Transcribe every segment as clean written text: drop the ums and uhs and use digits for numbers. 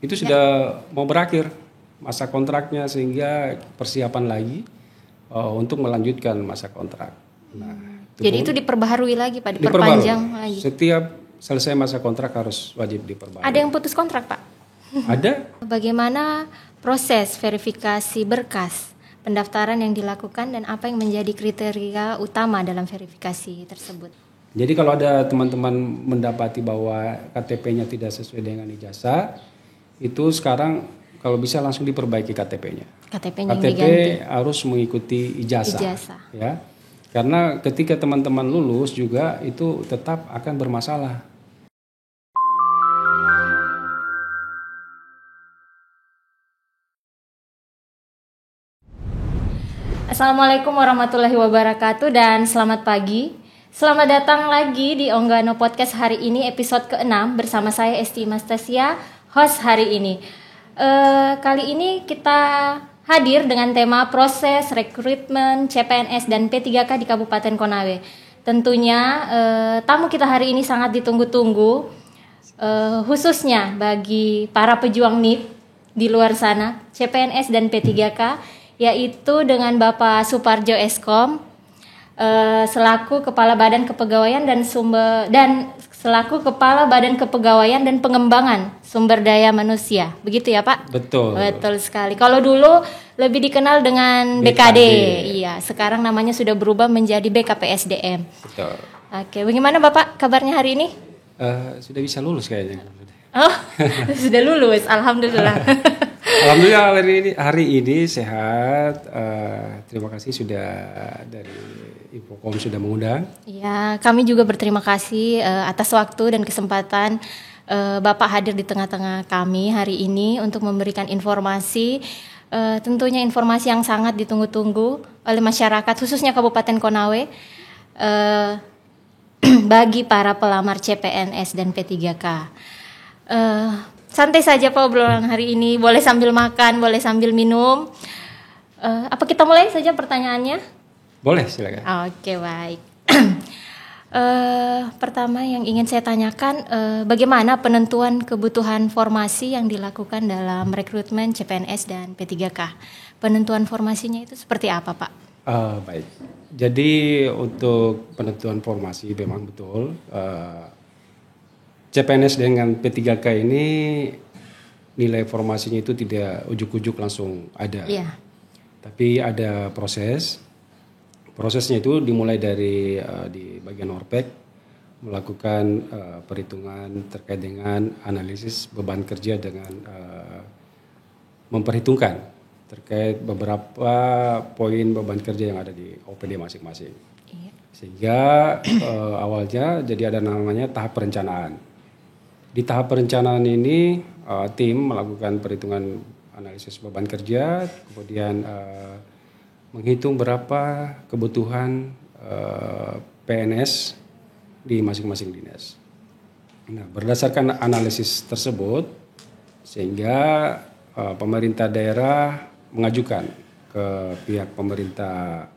itu sudah mau berakhir masa kontraknya, sehingga persiapan lagi untuk melanjutkan masa kontrak. Nah, jadi itu diperbaharui lagi Pak, diperpanjang lagi. Setiap selesai masa kontrak harus wajib diperbaharui. Ada yang putus kontrak Pak? Ada. Bagaimana proses verifikasi berkas pendaftaran yang dilakukan dan apa yang menjadi kriteria utama dalam verifikasi tersebut? Jadi kalau ada teman-teman mendapati bahwa KTP-nya tidak sesuai dengan ijazah, itu sekarang kalau bisa langsung diperbaiki KTP-nya. KTP harus mengikuti ijazah. Ya. Karena ketika teman-teman lulus juga itu tetap akan bermasalah. Assalamualaikum warahmatullahi wabarakatuh dan selamat pagi. Selamat datang lagi di Onggano Podcast hari ini episode ke-6 bersama saya Esti Mastasia, host hari ini. Kali ini kita hadir dengan tema proses rekrutmen CPNS dan P3K di Kabupaten Konawe. Tentunya tamu kita hari ini sangat ditunggu-tunggu, khususnya bagi para pejuang NIP di luar sana, CPNS dan P3K, yaitu dengan Bapak Suparjo Eskom selaku Kepala Badan Kepegawaian dan Pengembangan Sumber Daya Manusia. Begitu ya Pak? Betul. Betul sekali. Kalau dulu lebih dikenal dengan BKD. Iya, sekarang namanya sudah berubah menjadi BKPSDM. Betul. Oke, bagaimana Bapak kabarnya hari ini? Sudah bisa lulus kayaknya. Oh, sudah lulus. Alhamdulillah. Alhamdulillah hari ini sehat. Terima kasih sudah dari Infocom sudah mengundang. Ya, kami juga berterima kasih atas waktu dan kesempatan Bapak hadir di tengah-tengah kami hari ini untuk memberikan informasi, tentunya informasi yang sangat ditunggu-tunggu oleh masyarakat khususnya Kabupaten Konawe bagi para pelamar CPNS dan P3K. Santai saja Pak obrolan hari ini, boleh sambil makan, boleh sambil minum. Apa kita mulai saja pertanyaannya? Boleh, silakan. Oke, baik. Pertama yang ingin saya tanyakan, bagaimana penentuan kebutuhan formasi yang dilakukan dalam rekrutmen CPNS dan P3K? Penentuan formasinya itu seperti apa Pak? Baik, jadi untuk penentuan formasi memang betul. CPNS dengan P3K ini nilai formasinya itu tidak ujuk-ujuk langsung ada. Iya. Tapi ada proses. Prosesnya itu dimulai dari di bagian Orpek melakukan perhitungan terkait dengan analisis beban kerja dengan memperhitungkan terkait beberapa poin beban kerja yang ada di OPD masing-masing. Iya. Sehingga awalnya jadi ada namanya tahap perencanaan. Di tahap perencanaan ini tim melakukan perhitungan analisis beban kerja, kemudian menghitung berapa kebutuhan PNS di masing-masing dinas. Nah, berdasarkan analisis tersebut, sehingga pemerintah daerah mengajukan ke pihak pemerintah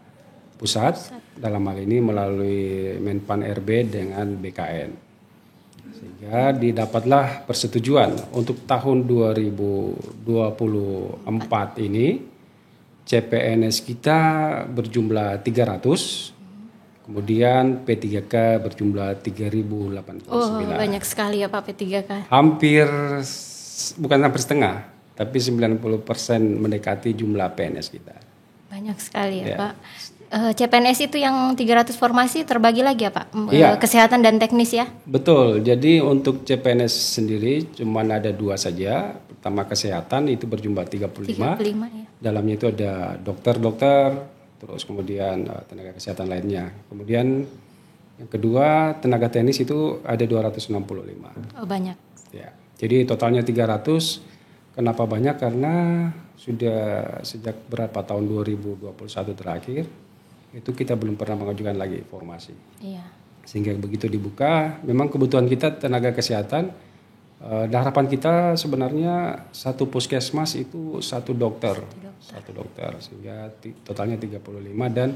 pusat, dalam hal ini melalui Menpan RB dengan BKN. Sehingga didapatlah persetujuan untuk tahun 2024 ini CPNS kita berjumlah 300, kemudian P3K berjumlah 3.089. Oh, banyak sekali ya Pak P3K. Hampir setengah, tapi 90% mendekati jumlah PNS kita. Banyak sekali ya Pak. CPNS itu yang 300 formasi terbagi lagi ya Pak? Iya. Kesehatan dan teknis ya? Betul, jadi untuk CPNS sendiri cuma ada 2 saja. Pertama kesehatan itu berjumlah 35 ya. Dalamnya itu ada dokter, terus kemudian tenaga kesehatan lainnya. Kemudian yang kedua tenaga teknis itu ada 265. Oh banyak. Ya, jadi totalnya 300. Kenapa banyak? Karena sudah sejak berapa tahun 2021 terakhir itu kita belum pernah mengajukan lagi formasi. Iya. Sehingga begitu dibuka, memang kebutuhan kita tenaga kesehatan. Harapan kita sebenarnya satu puskesmas itu satu dokter. Sehingga totalnya 35 dan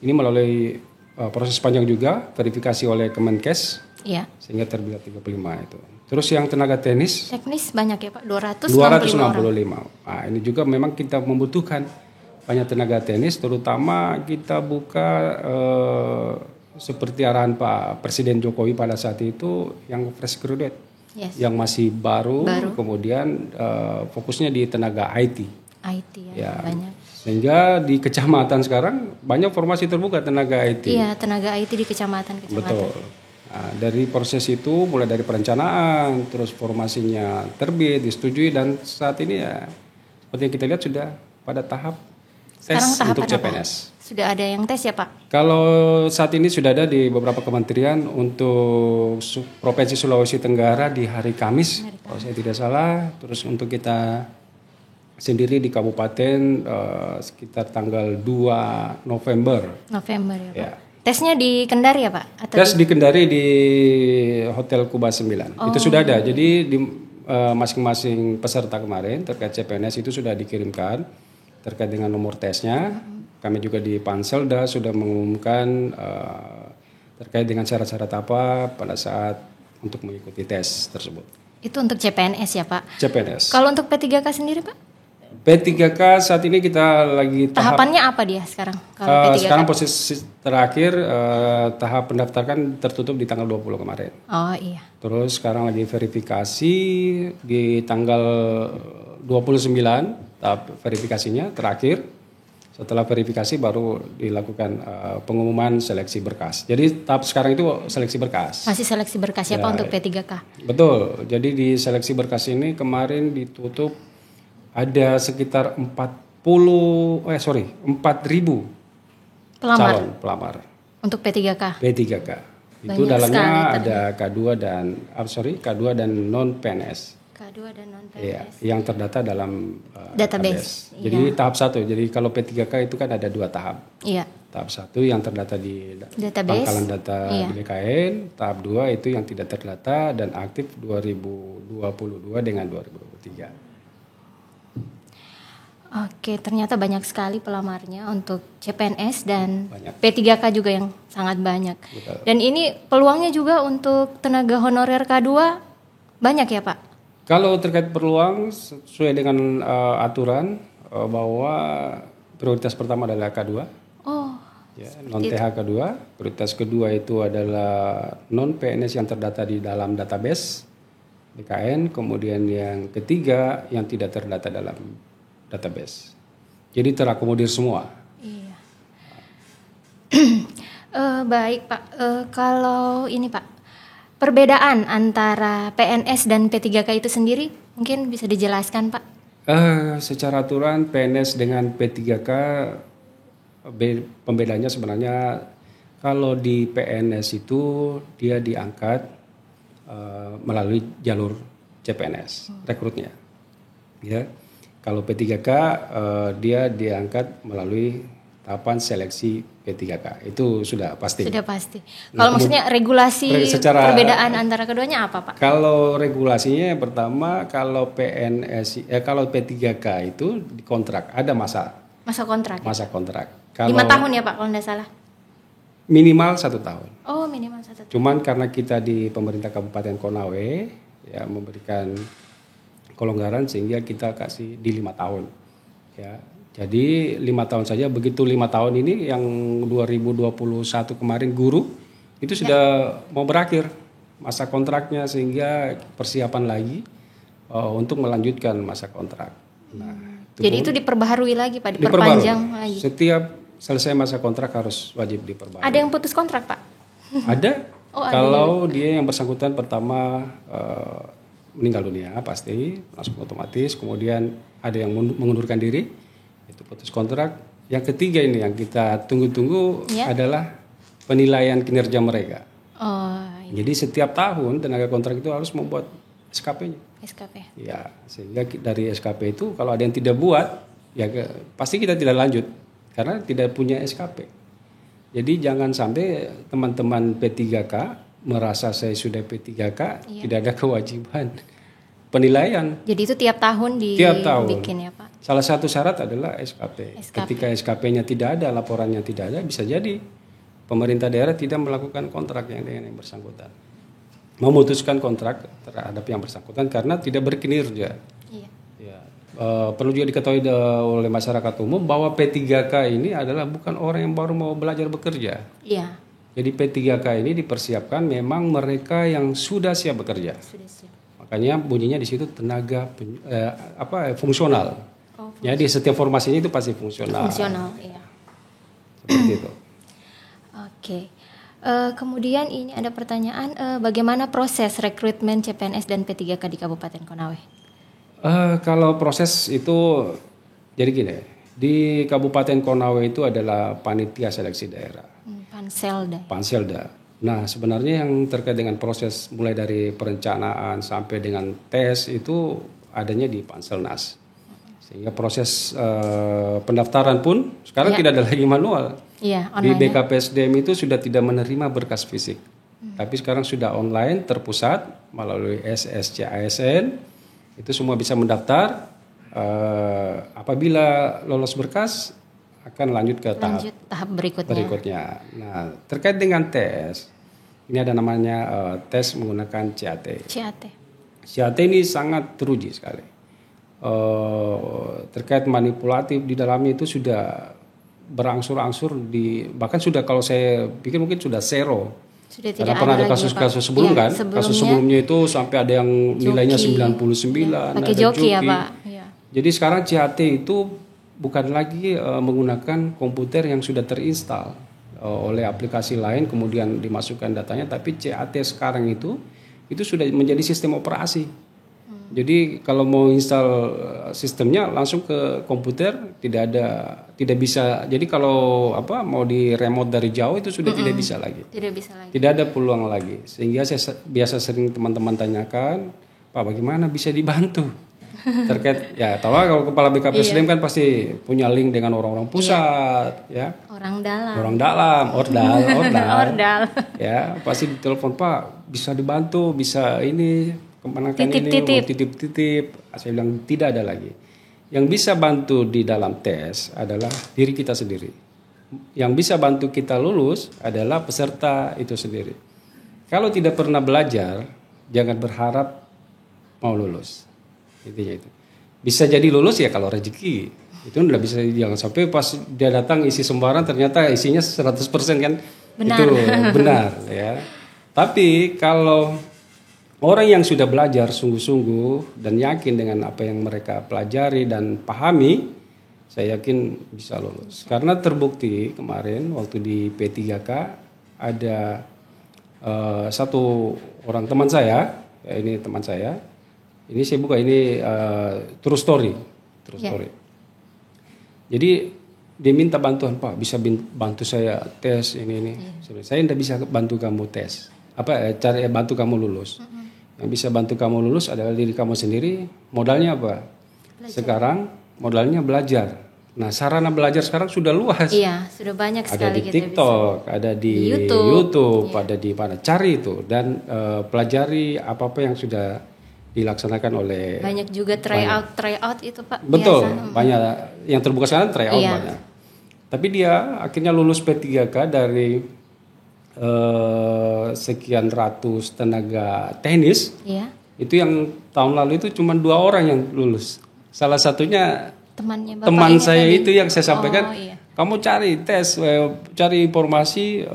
ini melalui proses panjang juga verifikasi oleh Kemenkes. Iya. Sehingga terbilang 35 itu. Terus yang tenaga teknis banyak ya Pak, 265 orang. Nah, ini juga memang kita membutuhkan banyak tenaga teknis, terutama kita buka seperti arahan Pak Presiden Jokowi pada saat itu yang fresh graduate, yang masih baru. Kemudian fokusnya di tenaga IT ya, banyak. Sehingga di kecamatan sekarang banyak formasi terbuka tenaga IT. Iya, tenaga IT di kecamatan. Betul. Nah, dari proses itu mulai dari perencanaan, terus formasinya terbit, disetujui, dan saat ini ya seperti yang kita lihat sudah pada tahap tes untuk CPNS. Sudah ada yang tes ya Pak? Kalau saat ini sudah ada di beberapa kementerian. Untuk Provinsi Sulawesi Tenggara di hari Kamis, kalau saya tidak salah. Terus untuk kita sendiri di kabupaten sekitar tanggal 2 November ya Pak? Ya. Tesnya di Kendari ya Pak? Tes di Kendari di Hotel Kuba 9. Itu sudah ada. Jadi di masing-masing peserta kemarin terkait CPNS itu sudah dikirimkan terkait dengan nomor tesnya. Kami juga di Panselda sudah mengumumkan terkait dengan syarat-syarat apa pada saat untuk mengikuti tes tersebut. Itu untuk CPNS ya Pak? CPNS. Kalau untuk P3K sendiri Pak? P3K saat ini kita lagi tahapannya apa dia sekarang? Kalau P3K? Sekarang posisi terakhir tahap pendaftaran tertutup di tanggal 20 kemarin. Oh iya. Terus sekarang lagi verifikasi di tanggal 29 tahap verifikasinya terakhir. Setelah verifikasi baru dilakukan pengumuman seleksi berkas. Jadi tahap sekarang itu seleksi berkas. Masih seleksi berkas ya Pak untuk P3K? Betul. Jadi di seleksi berkas ini kemarin ditutup ada sekitar 4.000 calon pelamar untuk P3K. P3K. Itu dalamnya ada K2 dan non PNS. K2 dan non PNS. Ya, yang terdata dalam database. Jadi tahap 1. Jadi kalau P3K itu kan ada 2 tahap. Iya. Tahap 1 yang terdata di database, pangkalan data di BKN. Tahap 2 itu yang tidak terdata dan aktif 2022 dengan 2023. Oke, ternyata banyak sekali pelamarnya untuk CPNS dan P3K juga yang sangat banyak. Betul. Dan ini peluangnya juga untuk tenaga honorer K2 banyak ya Pak? Kalau terkait peluang sesuai dengan aturan bahwa prioritas pertama adalah K2. Oh. Ya, non TH K2. Prioritas kedua itu adalah non PNS yang terdata di dalam database BKN. Kemudian yang ketiga yang tidak terdata dalam database. Jadi terakomodir semua. Iya. Baik Pak. Kalau ini Pak, perbedaan antara PNS dan P3K itu sendiri mungkin bisa dijelaskan Pak? Secara aturan PNS dengan P3K pembedanya sebenarnya kalau di PNS itu dia diangkat melalui jalur CPNS rekrutnya. Ya. Kalau P3K dia diangkat melalui tahapan seleksi P3K. Itu sudah pasti. Sudah pasti. Kalau maksudnya regulasi perbedaan antara keduanya apa Pak? Kalau regulasinya yang pertama kalau kalau P3K itu dikontrak ada masa kontrak. Masa kontrak. 5 tahun ya Pak kalau tidak salah. Minimal 1 tahun. Oh minimal 1 tahun. Cuman karena kita di pemerintah Kabupaten Konawe ya memberikan kelonggaran sehingga kita kasih di 5 tahun ya. Jadi 5 tahun saja. Begitu 5 tahun ini yang 2021 kemarin guru itu sudah mau berakhir masa kontraknya sehingga persiapan lagi untuk melanjutkan masa kontrak. Nah, jadi itu diperbaharui lagi Pak, diperpanjang lagi. Setiap selesai masa kontrak harus wajib diperbaharui. Ada yang putus kontrak Pak? Ada. Kalau dia yang bersangkutan pertama meninggal dunia pasti langsung otomatis, kemudian ada yang mengundurkan diri itu putus kontrak. Yang ketiga ini yang kita tunggu-tunggu adalah penilaian kinerja mereka. Jadi setiap tahun tenaga kontrak itu harus membuat SKP-nya. Ya, sehingga dari SKP itu kalau ada yang tidak buat ya pasti kita tidak lanjut karena tidak punya SKP. Jadi jangan sampai teman-teman P3K merasa saya sudah P3K, tidak ada kewajiban penilaian. Jadi itu tiap tahun dibikin ya Pak? Salah satu syarat adalah SKP. Ketika SKP-nya tidak ada, laporannya tidak ada, bisa jadi pemerintah daerah tidak melakukan kontrak yang dengan yang bersangkutan. memutuskan kontrak terhadap yang bersangkutan karena tidak berkinerja. Iya. Ya. Perlu juga diketahui oleh masyarakat umum bahwa P3K ini adalah bukan orang yang baru mau belajar bekerja. Iya. Jadi P3K ini dipersiapkan memang mereka yang sudah siap bekerja. Sudah siap. Makanya bunyinya di situ tenaga fungsional. Oh, Ya, di setiap formasinya itu pasti fungsional. fungsional, iya. Seperti itu. Oke. Kemudian ini ada pertanyaan, bagaimana proses rekrutmen CPNS dan P3K di Kabupaten Konawe? Kalau proses itu jadi gini, di Kabupaten Konawe itu adalah panitia seleksi daerah, Panselda. Panselda. Nah, sebenarnya yang terkait dengan proses mulai dari perencanaan sampai dengan tes itu adanya di Panselnas. Sehingga proses pendaftaran pun sekarang tidak ada lagi manual. Iya, Di online. BKPSDM itu sudah tidak menerima berkas fisik. Tapi sekarang sudah online terpusat melalui SSC ASN. Itu semua bisa mendaftar. Apabila lolos berkas akan lanjut ke tahap berikutnya. Nah, terkait dengan tes, ini ada namanya tes menggunakan CAT. CAT ini sangat teruji sekali. Terkait manipulatif di dalamnya itu sudah berangsur-angsur bahkan sudah, kalau saya pikir mungkin sudah zero. Sudah karena pernah ada kasus-kasus sebelum kan, kasus sebelumnya itu sampai ada yang nilainya 99, pakai joki ya Pak. Ya. Jadi sekarang CAT itu bukan lagi menggunakan komputer yang sudah terinstal oleh aplikasi lain kemudian dimasukkan datanya, tapi CAT sekarang itu sudah menjadi sistem operasi. Jadi kalau mau install sistemnya langsung ke komputer, tidak bisa. Jadi kalau mau di remote dari jauh itu sudah tidak bisa lagi. Tidak ada peluang lagi. Sehingga saya biasa sering teman-teman tanyakan, Pak bagaimana bisa dibantu? Terkait ya, tahu kalau kepala BKPSDM kan pasti punya link dengan orang-orang pusat, ya. Orang dalam, ordal. Ya, pasti ditelepon, Pak bisa dibantu, bisa ini. Kemenangkan titip-titip. Saya bilang tidak ada lagi. Yang bisa bantu di dalam tes adalah diri kita sendiri. Yang bisa bantu kita lulus adalah peserta itu sendiri. Kalau tidak pernah belajar, jangan berharap mau lulus. Intinya itu. Bisa jadi lulus ya kalau rezeki. Itu udah bisa, jangan sampai pas dia datang isi sembarang ternyata isinya 100% kan. Benar. Itu benar ya. Tapi kalau orang yang sudah belajar sungguh-sungguh dan yakin dengan apa yang mereka pelajari dan pahami, saya yakin bisa lulus. Karena terbukti kemarin waktu di P3K ada satu orang teman saya, ini teman saya, ini saya buka ini true story. Jadi dia minta bantuan, Pak bisa bantu saya tes ini. Saya tidak bisa bantu kamu tes. Cari bantu kamu lulus. Yang bisa bantu kamu lulus adalah diri kamu sendiri. Modalnya apa? Sekarang modalnya belajar. Nah, sarana belajar sekarang sudah luas. Iya, sudah banyak sekali. Ada di TikTok, ada di YouTube, ada di mana. Cari itu dan pelajari apa-apa yang sudah dilaksanakan oleh. Banyak juga tryout itu Pak. Betul, banyak yang terbuka sekarang tryout banyak. Tapi dia akhirnya lulus P3K dari sekian ratus tenaga teknis, itu yang tahun lalu itu cuma 2 orang yang lulus. Salah satunya teman saya itu yang saya sampaikan, kamu cari tes, cari informasi,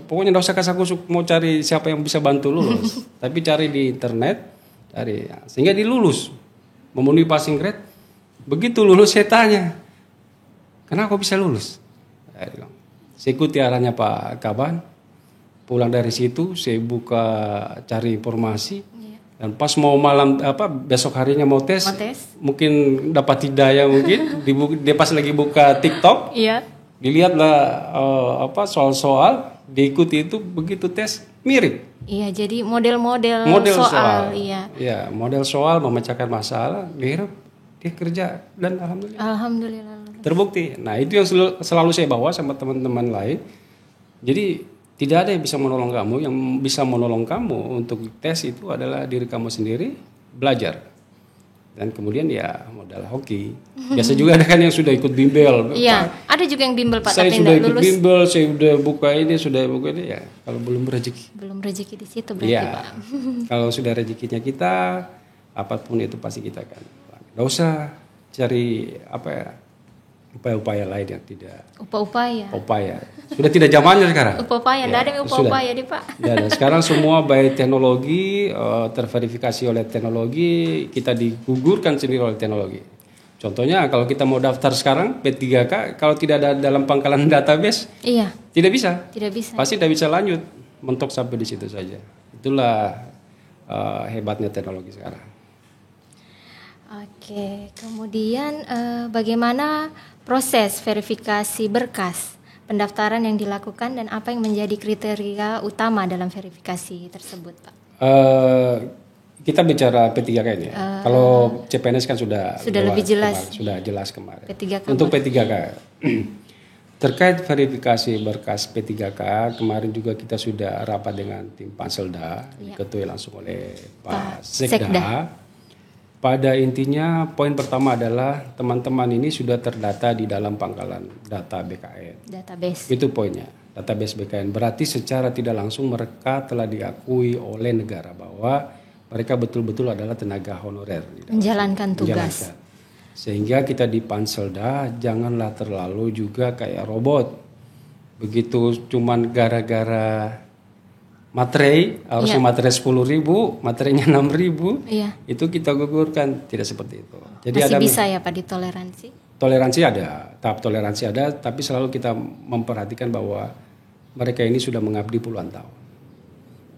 pokoknya nggak usah kasak-kusuk mau cari siapa yang bisa bantu lulus, tapi cari di internet, sehingga dilulus, memenuhi passing grade. Begitu lulus saya tanya, kenapa bisa lulus? Saya ikuti arahnya Pak Kaban. Pulang dari situ saya buka cari informasi dan pas mau malam besok harinya mau tes. Mungkin dapat hidayah mungkin dia pas lagi buka TikTok. Dilihatlah soal-soal, diikuti itu, begitu tes mirip. Iya, jadi model soal. Iya, model soal memecahkan masalah, dia kerja dan alhamdulillah terbukti. Nah, itu yang selalu saya bawa sama teman-teman lain. Jadi tidak ada yang bisa menolong kamu. Yang bisa menolong kamu untuk tes itu adalah diri kamu sendiri, belajar. dan kemudian ya modal hoki. Biasa juga ada kan yang sudah ikut bimbel. Iya, ada juga yang bimbel Pak Saya tapi sudah enggak ikut lulus. bimbel, saya sudah buka ini ya kalau belum rezeki. Belum rezeki di situ berarti Iya. Pak. Kalau sudah rezekinya kita, apapun itu pasti kita akan. Nggak usah cari upaya-upaya lain yang tidak upaya. Sudah tidak zamannya sekarang. Upaya, enggak ada yang upaya deh Pak. Dan sekarang semua baik teknologi terverifikasi oleh teknologi, kita digugurkan sendiri oleh teknologi. Contohnya kalau kita mau daftar sekarang P3K, kalau tidak ada dalam pangkalan database, Iya, tidak bisa. tidak bisa. Pasti tidak bisa lanjut, mentok sampai di situ saja. Itulah hebatnya teknologi sekarang. Oke, kemudian bagaimana proses verifikasi berkas pendaftaran yang dilakukan dan apa yang menjadi kriteria utama dalam verifikasi tersebut, Pak? Kita bicara P3K ini. Kalau CPNS kan sudah lebih jelas. Sudah jelas kemarin. P3K. Untuk P3K. Terkait verifikasi berkas P3K, kemarin juga kita sudah rapat dengan tim Panselda, diketuai langsung oleh Pak Sekda. Pada intinya poin pertama adalah teman-teman ini sudah terdata di dalam pangkalan data BKN. Database. Itu poinnya, database BKN. Berarti secara tidak langsung mereka telah diakui oleh negara bahwa mereka betul-betul adalah tenaga honorer. Menjalankan tugas. Sehingga kita di Panselda janganlah terlalu juga kayak robot. Begitu cuman gara-gara materai, harusnya materai 10.000, materainya 6.000, itu kita gugurkan. Tidak seperti itu. Jadi masih bisa ya Pak ditoleransi? Toleransi ada, tahap toleransi ada, tapi selalu kita memperhatikan bahwa mereka ini sudah mengabdi puluhan tahun.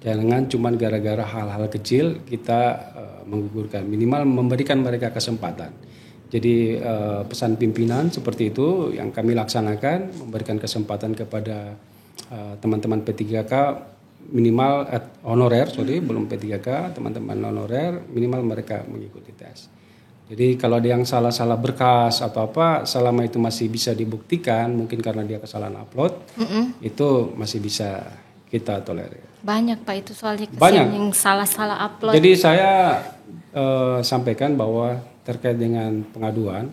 Jangan cuma gara-gara hal-hal kecil kita menggugurkan, minimal memberikan mereka kesempatan. Jadi pesan pimpinan seperti itu yang kami laksanakan, memberikan kesempatan kepada teman-teman P3K minimal honorer, belum P3K, teman-teman honorer minimal mereka mengikuti tes. Jadi kalau ada yang salah-salah berkas atau apa, selama itu masih bisa dibuktikan, mungkin karena dia kesalahan upload, itu masih bisa kita tolerir. Banyak Pak itu soalnya kesian yang salah-salah upload. Jadi saya sampaikan bahwa terkait dengan pengaduan,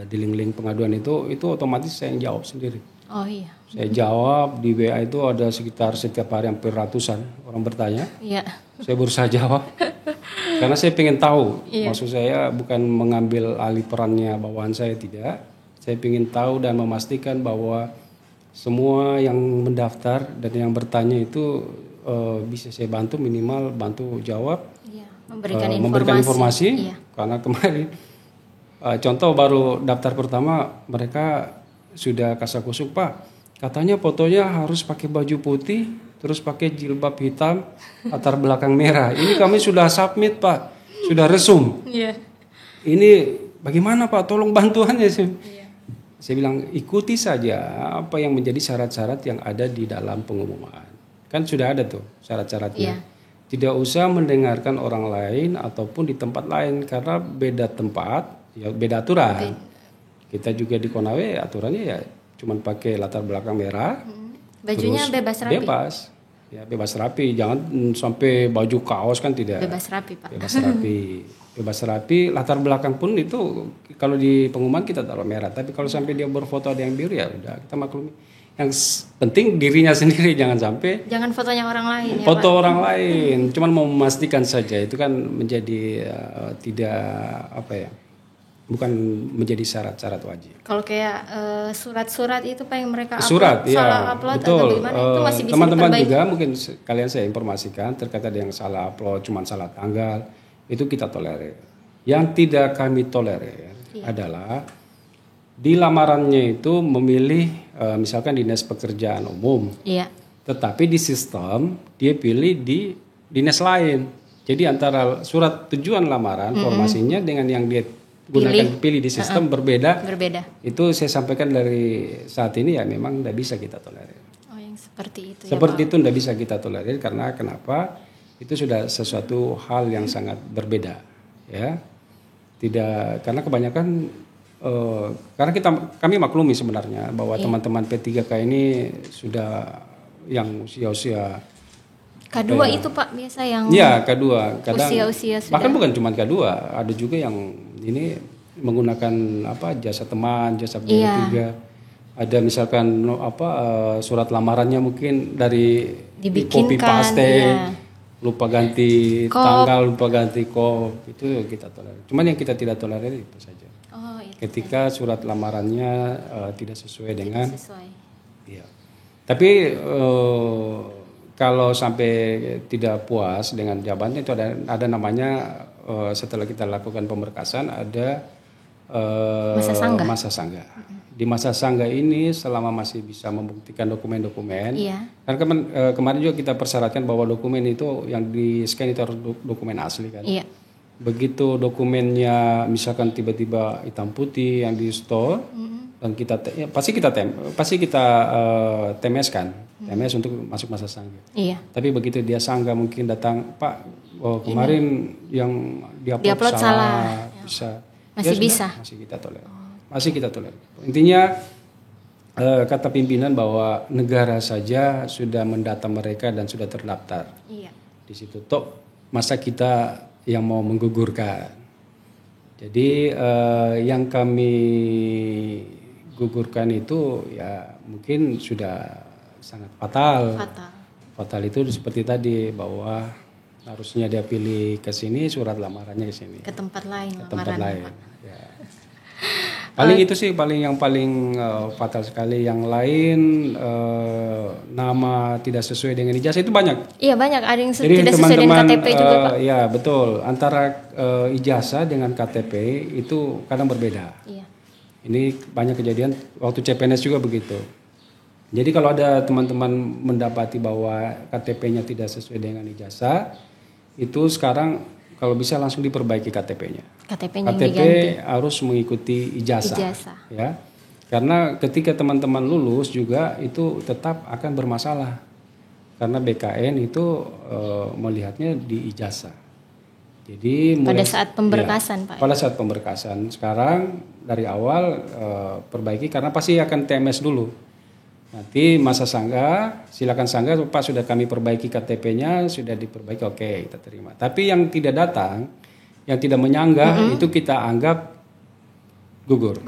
di link-link pengaduan itu otomatis saya yang jawab sendiri. Oh iya. Saya jawab di WA itu ada sekitar setiap hari hampir ratusan orang bertanya. Iya. Saya berusaha jawab karena saya ingin tahu. Maksud saya bukan mengambil alih perannya bawahan saya, tidak. Saya ingin tahu dan memastikan bahwa semua yang mendaftar dan yang bertanya itu bisa saya bantu, minimal bantu jawab. Iya. Memberikan informasi. Karena kemarin contoh baru daftar pertama mereka sudah kasakusuk, Pak, katanya fotonya harus pakai baju putih terus pakai jilbab hitam latar belakang merah. Ini kami sudah submit, Pak, sudah resum. Ini bagaimana, Pak, tolong bantuannya. Saya bilang ikuti saja apa yang menjadi syarat-syarat yang ada di dalam pengumuman, kan sudah ada tuh syarat-syaratnya. Tidak usah mendengarkan orang lain ataupun di tempat lain karena beda tempat ya beda aturan. Kita juga di Konawe aturannya ya cuman pakai latar belakang merah. Bajunya bebas rapi. Bebas rapi. Jangan sampai baju kaos kan tidak. Bebas rapi, Pak. Bebas rapi. Latar belakang pun itu kalau di pengumuman kita taruh merah. Tapi kalau sampai dia berfoto ada yang biru ya udah kita maklumi. Yang penting dirinya sendiri, jangan sampai. Jangan fotonya orang lain. Foto orang lain. Cuman mau memastikan saja itu kan menjadi tidak bukan menjadi syarat-syarat wajib. Kalau kayak surat-surat itu Pak yang mereka salah upload betul. atau bagaimana itu masih bisa teman-teman diperbaiki. juga mungkin kalian saya informasikan terkait ada yang salah upload, cuma salah tanggal, itu kita tolerir. Yang tidak kami tolerir adalah di lamarannya itu memilih misalkan dinas pekerjaan umum, tetapi di sistem dia pilih di dinas lain. Jadi antara surat tujuan lamaran formasinya dengan yang dia pilih di sistem berbeda. Itu saya sampaikan dari saat ini ya memang tidak bisa kita tolerir. Oh, yang seperti itu. Seperti itu tidak bisa kita tolerir karena kenapa? Itu sudah sesuatu hal yang sangat berbeda, ya. Tidak karena kebanyakan karena kami maklumi sebenarnya bahwa teman-teman P3K ini sudah yang usia-usia K2 itu Pak biasa yang Iya, K2. Kadang usia-usia sudah. bahkan bukan cuma K2, ada juga yang ini menggunakan jasa teman, jasa pihak ketiga. Ada misalkan surat lamarannya mungkin dari copy paste, lupa ganti tanggal, lupa ganti kop, itu kita tolerir. Cuman yang kita tidak tolerir itu saja. Ketika surat lamarannya tidak sesuai dengan. Iya. Tapi kalau sampai tidak puas dengan jawabannya itu ada namanya setelah kita lakukan pemberkasan ada masa sanggah. Di masa sanggah ini selama masih bisa membuktikan dokumen-dokumen. Karena kemarin juga kita persyaratkan bahwa dokumen itu yang di scan itu harus dokumen asli kan. Begitu dokumennya misalkan tiba-tiba hitam putih yang di store dan kita pasti kita TMS-kan. TMS untuk masuk masa sanggah. Tapi begitu dia sanggah mungkin datang, Pak, kemarin yang diupload salah. Masih kita tolerir. Masih kita tolerir. Intinya kata pimpinan bahwa negara saja sudah mendata mereka dan sudah terdaftar. Di situ toh masa kita yang mau menggugurkan. Jadi yang kami gugurkan itu ya mungkin sudah sangat fatal. Fatal itu seperti tadi bahwa harusnya dia pilih ke sini, surat lamarannya ke sini. Ke tempat lain. Ya. Paling itu sih yang paling fatal sekali. Yang lain nama tidak sesuai dengan ijazah itu banyak. Iya banyak. Ada yang tidak sesuai dengan KTP juga Pak. Ya betul. Antara ijazah dengan KTP itu kadang berbeda. Ini banyak kejadian waktu CPNS juga begitu. Jadi kalau ada teman-teman mendapati bahwa KTP-nya tidak sesuai dengan ijazah, itu sekarang kalau bisa langsung diperbaiki KTP-nya. KTP harus mengikuti ijazah. Ya. Karena ketika teman-teman lulus juga itu tetap akan bermasalah. Karena BKN itu melihatnya di ijazah. Jadi pada saat pemberkasan Pak. Pada saat pemberkasan. Sekarang dari awal perbaiki karena pasti akan TMS dulu. Nanti masa sanggah, silakan sanggah, Pak sudah kami perbaiki KTP-nya, sudah diperbaiki, oke kita terima. Tapi yang tidak datang, yang tidak menyanggah itu kita anggap gugur.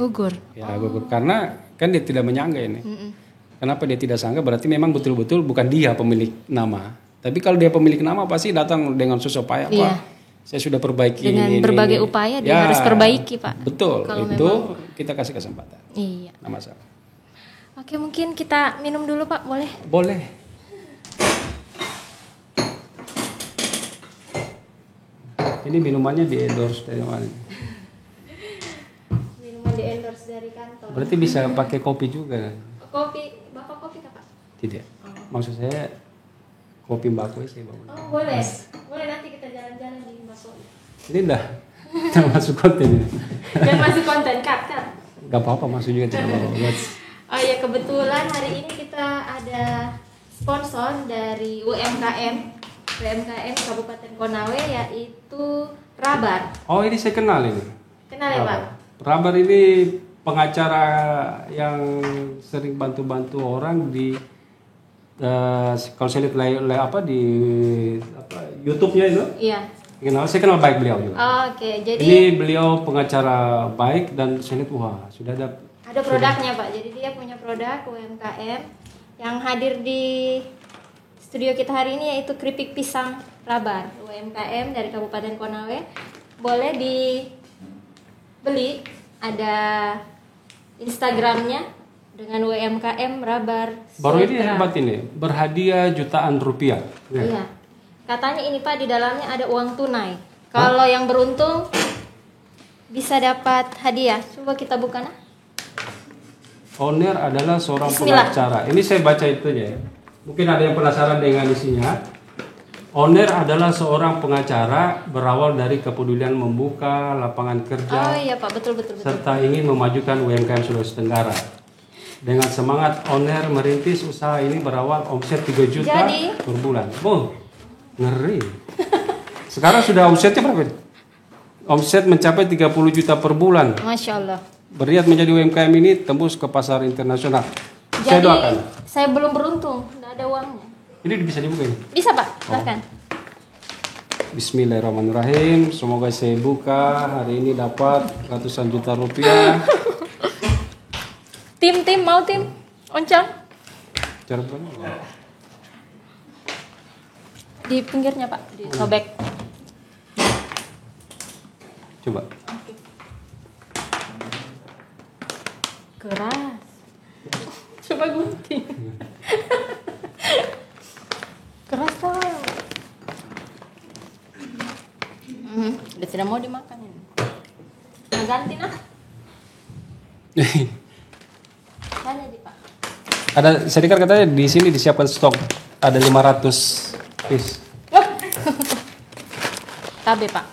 Ya gugur karena kan dia tidak menyanggah ini. Kenapa dia tidak sanggah? Berarti memang betul-betul bukan dia pemilik nama. Tapi kalau dia pemilik nama pasti datang dengan susah payah, Pak. Saya sudah perbaiki dengan berbagai upaya dia harus perbaiki Pak. Betul. Kalau itu memang kita kasih kesempatan. Nggak masalah. Oke, mungkin kita minum dulu Pak, boleh? Boleh. Ini minumannya di endorse dari mana? Minuman di endorse dari kantor. Berarti bisa pakai kopi juga? Kopi, Bapak kopi Kak? Tidak. Maksud saya kopi Mbakwe saya bawa. Boleh. Boleh nanti kita jalan-jalan di Mbakwe. Ini dah masuk konten ini. Jangan masuk konten Kak. Gak apa-apa, masuk juga tidak apa-apa. Oh ya, kebetulan hari ini kita ada sponsor dari UMKM Kabupaten Konawe yaitu Rabar. Oh ini saya kenal ini. Kenal ya Pak? Rabar ini pengacara yang sering bantu-bantu orang di kalau saya lihat di YouTube-nya itu. Iya. Saya kenal baik beliau juga. Oke, jadi ini beliau pengacara baik dan saya lihat sudah ada produknya Pak. Jadi dia punya produk UMKM yang hadir di studio kita hari ini yaitu keripik pisang Rabar UMKM dari Kabupaten Konawe. Boleh dibeli, ada Instagramnya dengan UMKM Rabar. Baru ini hebat ini, berhadiah jutaan rupiah. Iya. Katanya ini Pak di dalamnya ada uang tunai. Kalau yang beruntung bisa dapat hadiah. Coba kita buka nah. Owner adalah seorang pengacara. Ini saya baca itunya ya. Mungkin ada yang penasaran dengan isinya. Owner adalah seorang pengacara berawal dari kepedulian membuka lapangan kerja. Oh iya Pak, betul. Serta ingin memajukan UMKM Sulawesi Tenggara. Dengan semangat owner merintis usaha ini berawal omset 3 juta per bulan. Ngeri. Sekarang sudah omsetnya berapa? Omset mencapai 30 juta per bulan. Masya Allah. Berniat menjadi UMKM ini tembus ke pasar internasional. Jadi, saya belum beruntung, tidak ada uangnya. Ini bisa dibuka ini? Bisa Pak, silakan. Bismillahirrahmanirrahim. Semoga saya buka hari ini dapat ratusan juta rupiah. Tim mau tim Oncang Cara buka? di pinggirnya Pak, disobek. Coba. Keras. Coba gunting. Keras Pak. Udah tidak mau dimakan ini. Nah, ganti nah. Ada di Pak. Ada, saya dengar katanya di sini disiapkan stok ada 500 piece. Tabe Pak.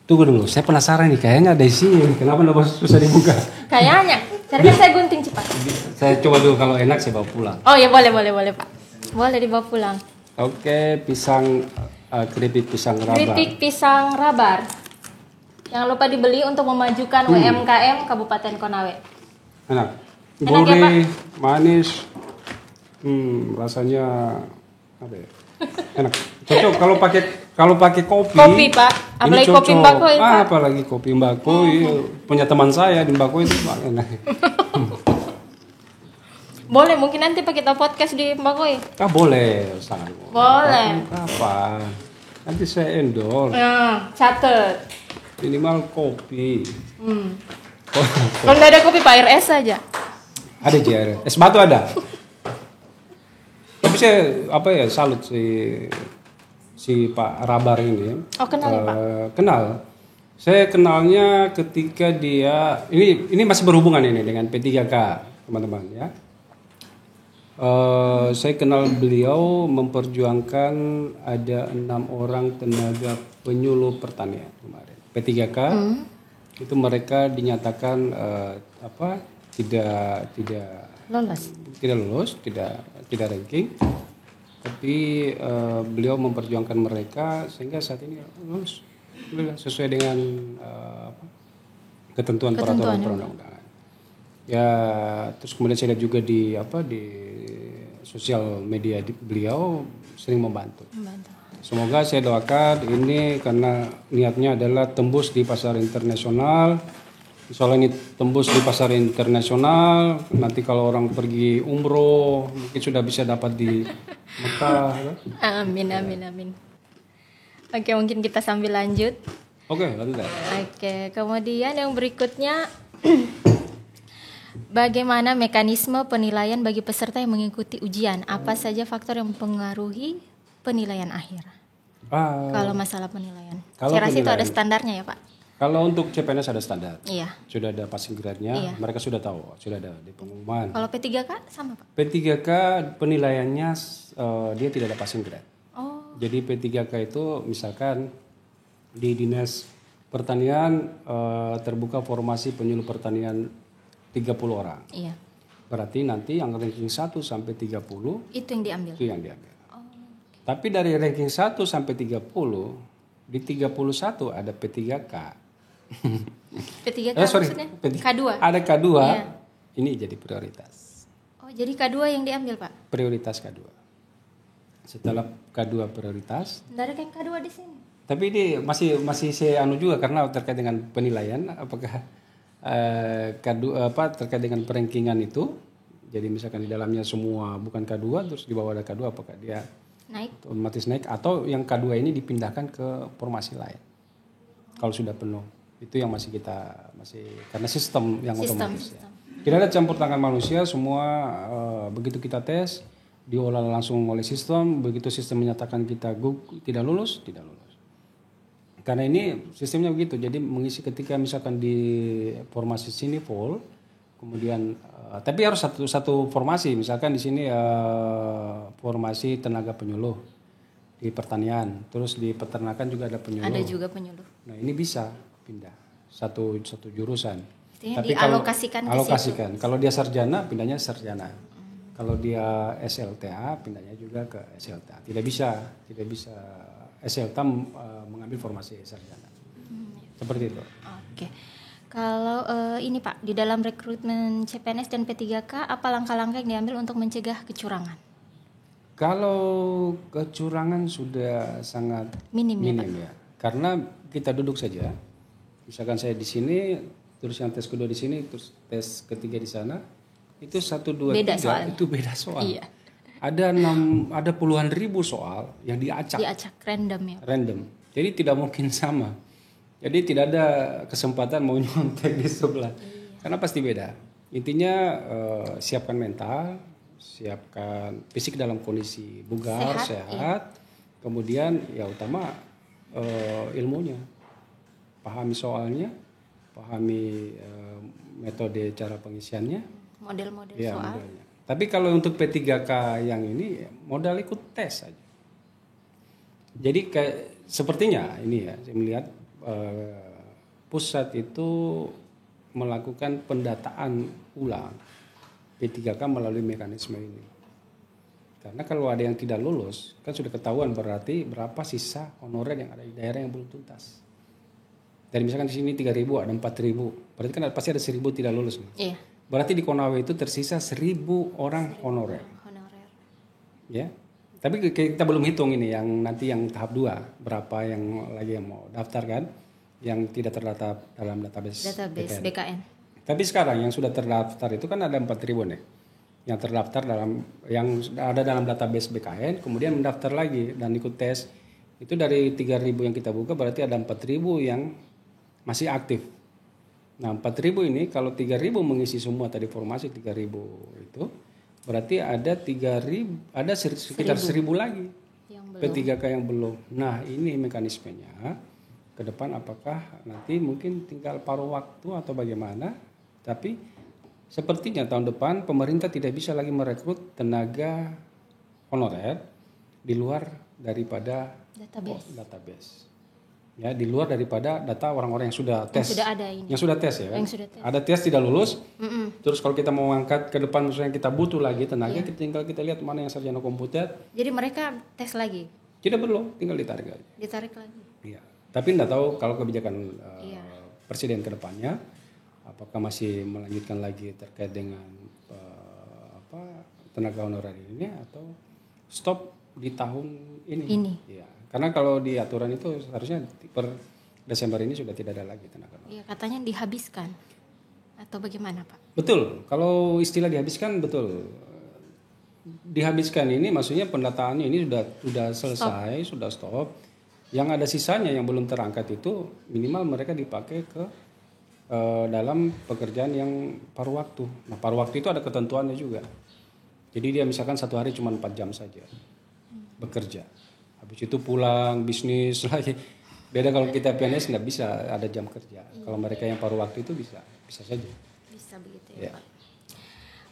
Tunggu dulu, saya penasaran nih, kayaknya ada isinya. Kenapa nggak susah dibuka? Kayaknya. Caranya saya gunting cepat. Saya coba dulu, kalau enak saya bawa pulang. Oh ya boleh Pak. Boleh dibawa pulang. Oke, pisang keripik pisang rabar. Keripik pisang rabar. Jangan lupa dibeli untuk memajukan UMKM Kabupaten Konawe. Enak. Enak ya, Gurih, manis. Rasanya apa ya? Enak. Cocok kalau pakai kopi. Kopi Pak, apalagi kopi Mbako ya Pak. Apalagi kopi Mbako, iya. Punya teman saya di Mbako itu enak. Boleh, mungkin nanti Pak kita podcast di Mbako ya. Boleh, sangat. Boleh. Kapan? Nanti saya endorse. Nah, catet. Minimal kopi. Kalau nggak ada kopi Pak, air es saja. Ada JR. Es batu ada. Tapi saya salut si Pak Rabar ini. Oh, kenal ya Pak? Kenal. Saya kenalnya ketika dia ini masih berhubungan ini dengan P3K, teman-teman ya. Saya kenal beliau memperjuangkan ada 6 orang tenaga penyuluh pertanian kemarin. P3K itu mereka dinyatakan tidak lolos, tidak ranking. Tapi beliau memperjuangkan mereka sehingga saat ini lulus sesuai dengan ketentuan peraturan perundang-undangan. Ya, terus kemudian saya lihat juga di sosial media beliau sering membantu. Semoga saya doakan ini karena niatnya adalah tembus di pasar internasional. Soalnya ini tembus di pasar internasional, nanti kalau orang pergi umroh mungkin sudah bisa dapat di Mekah. Amin. Oke, mungkin kita sambil lanjut. Oke, lanjut. Oke, kemudian yang berikutnya bagaimana mekanisme penilaian bagi peserta yang mengikuti ujian? Apa saja faktor yang mempengaruhi penilaian akhir? Kalau masalah penilaian. Saya rasa itu ada standarnya ya Pak? Kalau untuk CPNS ada standar. Iya. Sudah ada passing grade-nya, mereka sudah tahu, sudah ada di pengumuman. Kalau P3K sama Pak? P3K penilaiannya dia tidak ada passing grade. Oh. Jadi P3K itu misalkan di Dinas Pertanian terbuka formasi penyuluh pertanian 30 orang. Iya. Berarti nanti yang ranking 1 sampai 30 itu yang diambil. Itu yang diambil. Oh. Tapi dari ranking 1 sampai 30 di 31 ada P3K. P3K maksudnya? K2. Ada K2. Iya. Ini jadi prioritas. Oh, jadi K2 yang diambil, Pak? Prioritas K2. Setelah K2 prioritas. Nggak ada yang K2 di sini. Tapi ini masih saya juga karena terkait dengan penilaian apakah K2 terkait dengan perankingan itu. Jadi misalkan di dalamnya semua bukan K2 terus di bawah ada K2 apakah dia naik otomatis naik atau yang K2 ini dipindahkan ke formasi lain. Kalau sudah penuh. Itu yang masih karena sistem yang otomatis. Ya. Tidak ada campur tangan manusia, semua begitu kita tes diolah langsung oleh sistem, begitu sistem menyatakan kita tidak lulus. Karena ini sistemnya begitu, jadi mengisi ketika misalkan di formasi sini full, kemudian tapi harus satu formasi, misalkan di sini formasi tenaga penyuluh di pertanian, terus di peternakan juga ada penyuluh. Ada juga penyuluh. Nah ini bisa pindah satu jurusan. Tapi dialokasikan alokasikan. Kalau dia sarjana pindahnya sarjana. Kalau dia SLTA pindahnya juga ke SLTA. Tidak bisa SLTA mengambil formasi sarjana. Seperti itu. Oke. Kalau ini Pak, di dalam rekrutmen CPNS dan P3K apa langkah-langkah yang diambil untuk mencegah kecurangan? Kalau kecurangan sudah sangat Minim ya, minim ya. Karena kita duduk saja. Misalkan saya di sini, terus yang tes kedua di sini, terus tes ketiga di sana, itu 1, 2, Beda 3 soalnya. itu beda soal. Iya. Ada puluhan ribu soal yang diacak Diacak random ya. random. Jadi tidak mungkin sama. Jadi tidak ada kesempatan mau nyontek di sebelah. Karena pasti beda. Intinya siapkan mental, siapkan fisik dalam kondisi bugar, sehat. Kemudian ya utama ilmunya. Pahami soalnya, pahami metode cara pengisiannya, Model-model ya, soal. modelnya. Tapi kalau untuk P3K yang ini modal ikut tes saja. Jadi sepertinya ini ya, saya melihat pusat itu melakukan pendataan ulang P3K melalui mekanisme ini. Karena kalau ada yang tidak lulus, kan sudah ketahuan berarti berapa sisa honorer yang ada di daerah yang belum tuntas. Dari misalkan di sini 3.000, ada 4.000, berarti kan pasti ada 1.000 tidak lulus. Iya. Berarti di Konawe itu tersisa 1.000 orang honorer. Ya. Tapi kita belum hitung ini yang nanti yang tahap 2, berapa yang lagi yang mau daftar kan, yang tidak terdaftar dalam database BKN. Tapi sekarang yang sudah terdaftar itu kan ada 4.000 nih. Yang terdaftar yang ada dalam database BKN, kemudian mendaftar lagi dan ikut tes. Itu dari 3.000 yang kita buka berarti ada 4.000 yang masih aktif. Nah, 4.000 ini kalau 3.000 mengisi semua tadi formasi 3.000 itu berarti ada 3.000, ada sekitar 1.000 lagi yang P3K yang belum. Nah, ini mekanismenya ke depan apakah nanti mungkin tinggal paruh waktu atau bagaimana? Tapi sepertinya tahun depan pemerintah tidak bisa lagi merekrut tenaga honorer di luar daripada database. Ya, di luar daripada data orang-orang yang sudah tes. Yang sudah ada ini. Yang sudah tes ya kan? Yang sudah tes. Ada tes tidak lulus. Terus kalau kita mau angkat ke depan misalnya kita butuh lagi tenaga, kita lihat mana yang sarjana komputer. Jadi mereka tes lagi. Tidak perlu, tinggal ditarik lagi. Ditarik lagi. Iya. Tapi tidak tahu kalau kebijakan presiden ke depannya apakah masih melanjutkan lagi terkait dengan tenaga honorer ini atau stop di tahun ini. Iya. Karena kalau di aturan itu seharusnya per Desember ini sudah tidak ada lagi tenaga honorer. Iya, katanya dihabiskan. Atau bagaimana, Pak? Betul. Kalau istilah dihabiskan betul. Dihabiskan ini maksudnya pendataannya ini sudah selesai, sudah stop. Yang ada sisanya yang belum terangkat itu minimal mereka dipakai ke dalam pekerjaan yang paruh waktu. Nah, paruh waktu itu ada ketentuannya juga. Jadi dia misalkan 1 hari cuma 4 jam saja bekerja. Habis itu pulang bisnis lagi. Beda kalau kita PNS nggak bisa ada jam kerja. Kalau mereka yang paruh waktu itu bisa saja. Bisa begitu ya, Pak.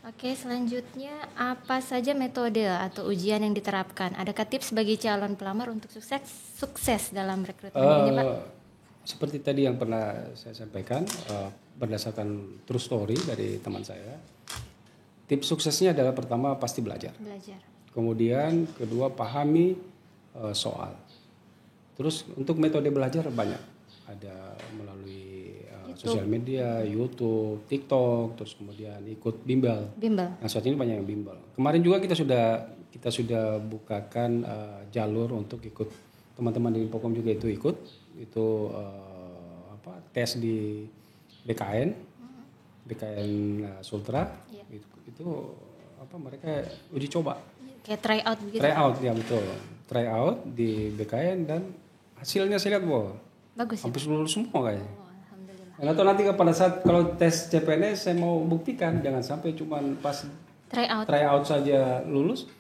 Oke, selanjutnya apa saja metode atau ujian yang diterapkan? Adakah tips bagi calon pelamar untuk sukses dalam rekrutmen ini, Pak? Seperti tadi yang pernah saya sampaikan, berdasarkan true story dari teman saya. Tips suksesnya adalah pertama pasti belajar. Kemudian kedua pahami soal. Terus untuk metode belajar banyak. Ada melalui sosial media, YouTube, TikTok, terus kemudian ikut bimbel. Nah, saat ini banyak yang bimbel. Kemarin juga kita sudah bukakan jalur untuk ikut, teman-teman di Infokom juga itu ikut. Itu tes di BKN Sultra. Itu mereka uji coba. Kayak try out gitu. Try out ya betul. Try out di BKN dan hasilnya saya lihat bagus. Hampir lulus semua kayaknya. Alhamdulillah. Atau nanti pada saat kalau tes CPNS saya mau buktikan jangan sampai cuma pas try out saja lulus,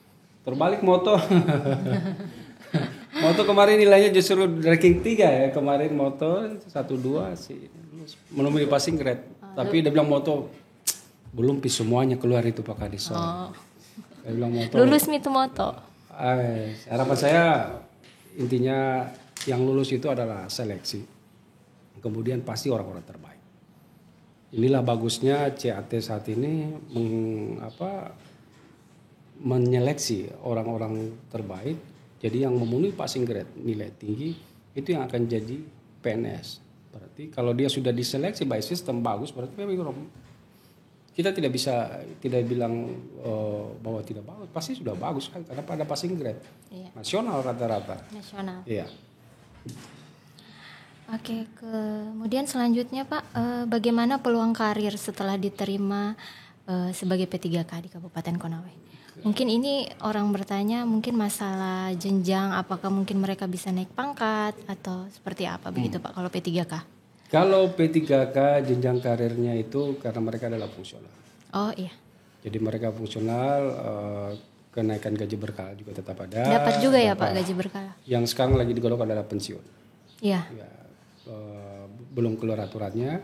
terbalik moto. Moto kemarin nilainya justru ranking 3 ya. Kemarin moto 1-2 sih lulus. Memenuhi passing grade. Tapi dia bilang moto belum semuanya keluar itu Pak Kadison. Saya bilang moto. Lulus itu moto. Harapan saya intinya yang lulus itu adalah seleksi. Kemudian pasti orang-orang terbaik. Inilah bagusnya CAT saat ini menyeleksi orang-orang terbaik. Jadi yang memenuhi passing grade nilai tinggi itu yang akan jadi PNS. Berarti kalau dia sudah diseleksi by system bagus berarti memang kita tidak bilang bahwa tidak bagus, pasti sudah bagus kan karena pada passing grade. Iya. Nasional rata-rata. Nasional. Iya. Oke, kemudian selanjutnya Pak, bagaimana peluang karir setelah diterima sebagai P3K di Kabupaten Konawe? Mungkin ini orang bertanya mungkin masalah jenjang, apakah mungkin mereka bisa naik pangkat atau seperti apa begitu Pak kalau P3K? Kalau P3K jenjang karirnya itu karena mereka adalah fungsional. Oh iya. Jadi mereka fungsional, kenaikan gaji berkala juga tetap ada. Dapat juga ya Pak gaji berkala? Yang sekarang lagi digodok adalah pensiun. Iya. Ya, belum keluar aturannya,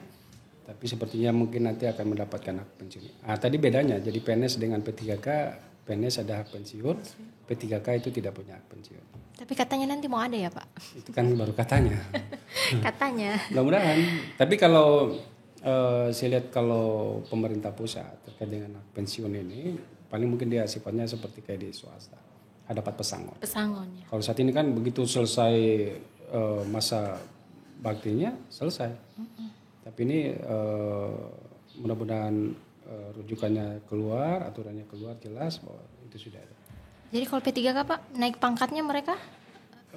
tapi sepertinya mungkin nanti akan mendapatkan hak pensiun. Tadi bedanya, jadi PNS dengan P3K, PNS ada hak pensiun, P3K itu tidak punya hak pensiun. Tapi katanya nanti mau ada ya Pak? Itu kan baru katanya. Katanya. Mudah-mudahan. Tapi kalau saya lihat kalau pemerintah pusat terkait dengan hak pensiun ini, paling mungkin dia sifatnya seperti kayak di swasta. Ada dapat pesangon. Pesangon ya. Kalau saat ini kan begitu selesai masa baktinya selesai. Tapi ini mudah-mudahan rujukannya keluar, aturannya keluar jelas bahwa itu sudah ada. Jadi kalau P3K Pak naik pangkatnya mereka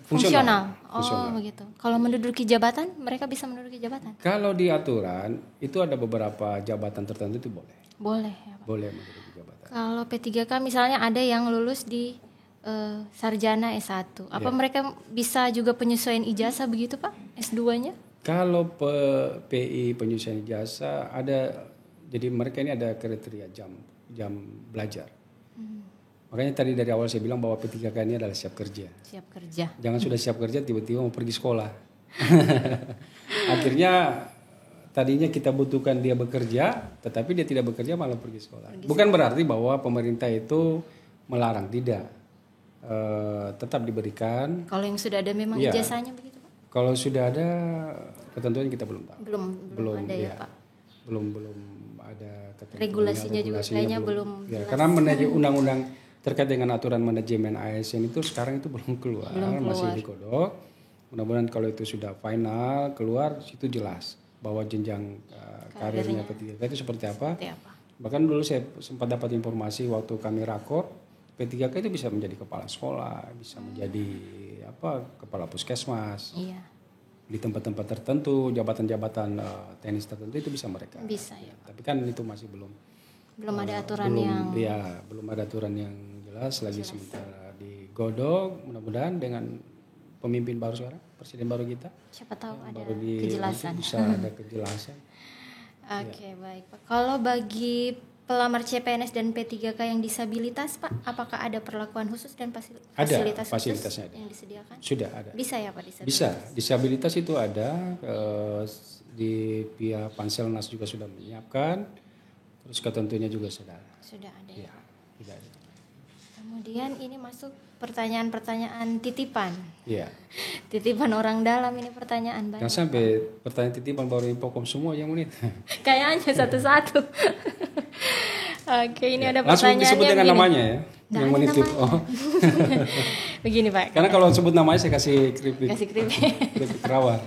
fungsional. Oh begitu. Kalau menduduki jabatan mereka bisa menduduki jabatan? Kalau di aturan itu ada beberapa jabatan tertentu itu boleh. Boleh ya Pak. Boleh menduduki jabatan. Kalau P3K misalnya ada yang lulus di sarjana S1. Apa mereka bisa juga penyesuaian ijazah begitu Pak? S2-nya? Kalau PI penyesuaian ijazah ada, jadi mereka ini ada kriteria jam belajar. Makanya tadi dari awal saya bilang bahwa P3K ini adalah siap kerja. Siap kerja. Jangan sudah siap kerja tiba-tiba mau pergi sekolah. Akhirnya tadinya kita butuhkan dia bekerja, tetapi dia tidak bekerja malah pergi sekolah. Bukan berarti bahwa pemerintah itu melarang, tidak. Tetap diberikan. Kalau yang sudah ada memang ijazahnya begitu Pak? Kalau sudah ada ketentuan kita belum tahu. Belum ada ya Pak. Belum ada ketentuan. Regulasinya juga kayaknya belum ya, karena undang-undang terkait dengan aturan manajemen ASN itu sekarang itu belum keluar. Masih digodok. Mudah-mudahan kalau itu sudah final keluar situ jelas bahwa jenjang karirnya P3K itu seperti apa. Bahkan dulu saya sempat dapat informasi waktu kami rakor, P3K itu bisa menjadi kepala sekolah, bisa menjadi kepala puskesmas. Iya. Di tempat-tempat tertentu, jabatan-jabatan teknis tertentu itu bisa mereka. Bisa ya. Tapi kan itu masih belum ada aturan belum ada aturan yang jelas lagi sementara digodok. Mudah-mudahan dengan pemimpin baru sekarang, presiden baru kita, siapa tahu ada kejelasan. Bisa ada kejelasan. Oke, baik Pak. Kalau bagi pelamar CPNS dan P3K yang disabilitas Pak, apakah ada perlakuan khusus dan fasilitas fasilitasnya khusus yang disediakan? Sudah ada. Bisa ya Pak disabilitas? Bisa. Disabilitas itu ada, di pihak Panselnas juga sudah menyiapkan, terus ketentunya juga sudah ada. Sudah ada ya? Sudah ada. Kemudian ini masuk pertanyaan-pertanyaan titipan. Iya. Titipan orang dalam ini pertanyaan banyak. Jangan sampai pertanyaan titipan baru Infokom semua yang menit. Kayaknya satu-satu. Oke, ini ada pertanyaan. Langsung disebut dengan namanya ya. Nah, yang menit itu. Oh. Begini Pak. Karena kalau sebut namanya saya kasih kripik. Kripik rawar.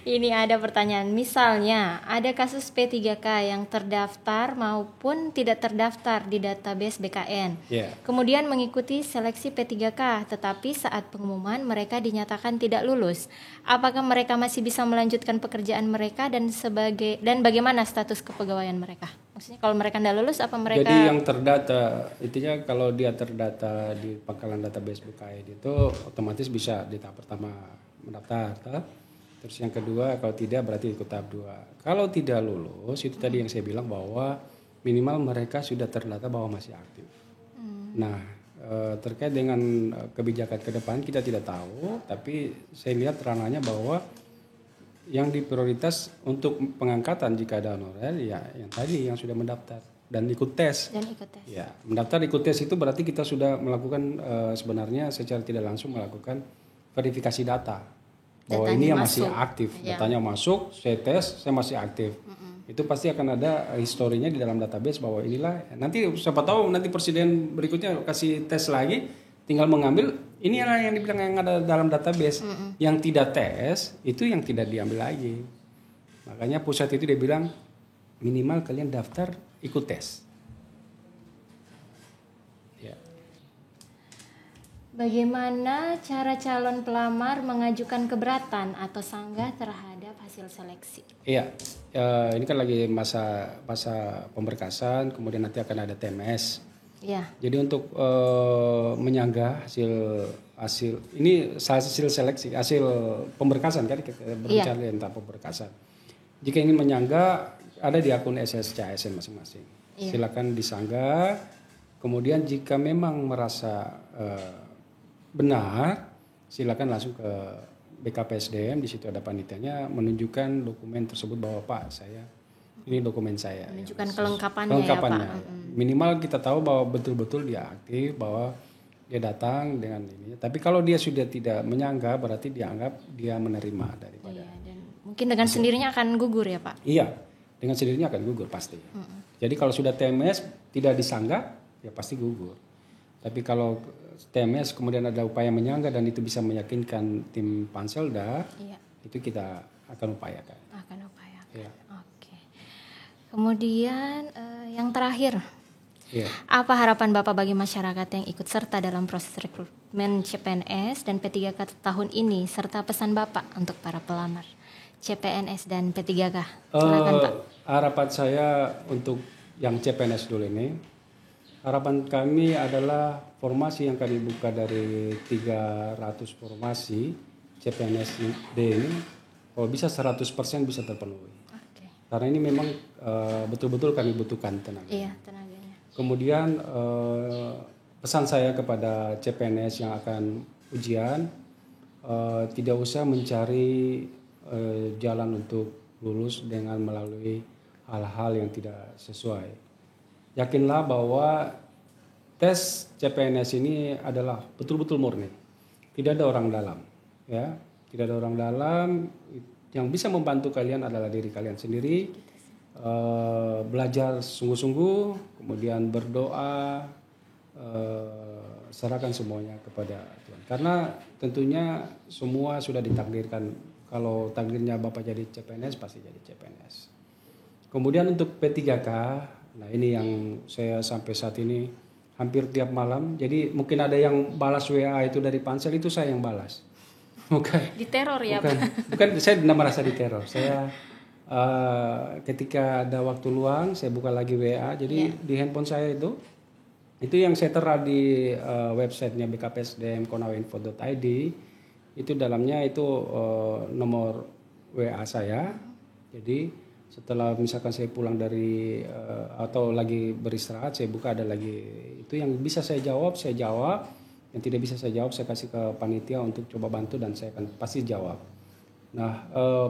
Ini ada pertanyaan, misalnya ada kasus P3K yang terdaftar maupun tidak terdaftar di database BKN. Kemudian mengikuti seleksi P3K, tetapi saat pengumuman mereka dinyatakan tidak lulus. Apakah mereka masih bisa melanjutkan pekerjaan mereka dan bagaimana status kepegawaian mereka? Maksudnya kalau mereka tidak lulus apa mereka? Jadi yang terdata, intinya kalau dia terdata di pangkalan database BKN itu otomatis bisa di tahap pertama mendaftar. Terus yang kedua kalau tidak berarti ikut tahap 2. Kalau tidak lulus itu tadi yang saya bilang bahwa minimal mereka sudah terdata bahwa masih aktif. Nah terkait dengan kebijakan ke depan kita tidak tahu, tapi saya lihat ranahnya bahwa yang diprioritas untuk pengangkatan jika ada honorer ya yang tadi yang sudah mendaftar dan ikut tes. Ya, mendaftar ikut tes itu berarti kita sudah melakukan sebenarnya secara tidak langsung melakukan verifikasi data. Bahwa datanya ini yang masih aktif, datanya masuk, saya tes, saya masih aktif. Itu pasti akan ada historinya di dalam database bahwa inilah, nanti siapa tahu nanti presiden berikutnya kasih tes lagi, tinggal mengambil, inilah yang dibilang yang ada dalam database. Yang tidak tes, itu yang tidak diambil lagi. Makanya pusat itu dia bilang, minimal kalian daftar ikut tes. Ya. Bagaimana cara calon pelamar mengajukan keberatan atau sanggah terhadap hasil seleksi? Iya, ini kan lagi masa pemberkasan, kemudian nanti akan ada TMS. Iya. Jadi untuk menyanggah hasil ini hasil seleksi, hasil pemberkasan kan kita berbicara tentang pemberkasan. Jika ingin menyanggah ada di akun SSCASN masing-masing. Iya. Silakan disanggah. Kemudian jika memang merasa benar, silakan langsung ke BKPSDM, di situ ada panitianya menunjukkan dokumen tersebut bahwa Pak saya ini dokumen saya. Menunjukkan kelengkapannya ya Pak. Minimal kita tahu bahwa betul-betul dia aktif, bahwa dia datang dengan ini. Tapi kalau dia sudah tidak menyanggah berarti dianggap dia menerima daripada. Iya, dan mungkin dengan sendirinya akan gugur ya Pak. Iya, dengan sendirinya akan gugur pasti. Jadi kalau sudah TMS tidak disanggah ya pasti gugur. Tapi kalau TMS kemudian ada upaya menyanggah dan itu bisa meyakinkan tim Panselda, itu kita akan upayakan. Ya. Oke. Kemudian yang terakhir, ya. Apa harapan Bapak bagi masyarakat yang ikut serta dalam proses rekrutmen CPNS dan P3K tahun ini, serta pesan Bapak untuk para pelamar CPNS dan P3K? Silakan Pak. Harapan saya untuk yang CPNS dulu ini, harapan kami adalah formasi yang kami buka dari 300 formasi CPNS ini, kalau bisa 100% bisa terpenuhi. Okay. Karena ini memang betul-betul kami butuhkan tenaga. Iya, tenaganya. Kemudian pesan saya kepada CPNS yang akan ujian, tidak usah mencari jalan untuk lulus dengan melalui hal-hal yang tidak sesuai. Yakinlah bahwa tes CPNS ini adalah betul-betul murni. Tidak ada orang dalam, ya. Tidak ada orang dalam. Yang bisa membantu kalian adalah diri kalian sendiri. Belajar sungguh-sungguh, kemudian berdoa, serahkan semuanya kepada Tuhan. Karena tentunya semua sudah ditakdirkan. Kalau takdirnya Bapak jadi CPNS, pasti jadi CPNS. Kemudian untuk P3K, nah ini yang saya sampai saat ini hampir tiap malam. Jadi mungkin ada yang balas WA itu dari Pansel, itu saya yang balas. Bukan. Diteror ya Pak? Bukan, saya tidak merasa diteror. Saya ketika ada waktu luang, saya buka lagi WA. Jadi di handphone saya itu yang saya tera di websitenya bkpsdm.konawinfo.id. Itu dalamnya itu nomor WA saya. Jadi setelah misalkan saya pulang dari atau lagi beristirahat, saya buka ada lagi itu yang bisa saya jawab, yang tidak bisa saya jawab saya kasih ke panitia untuk coba bantu dan saya akan pasti jawab. Nah,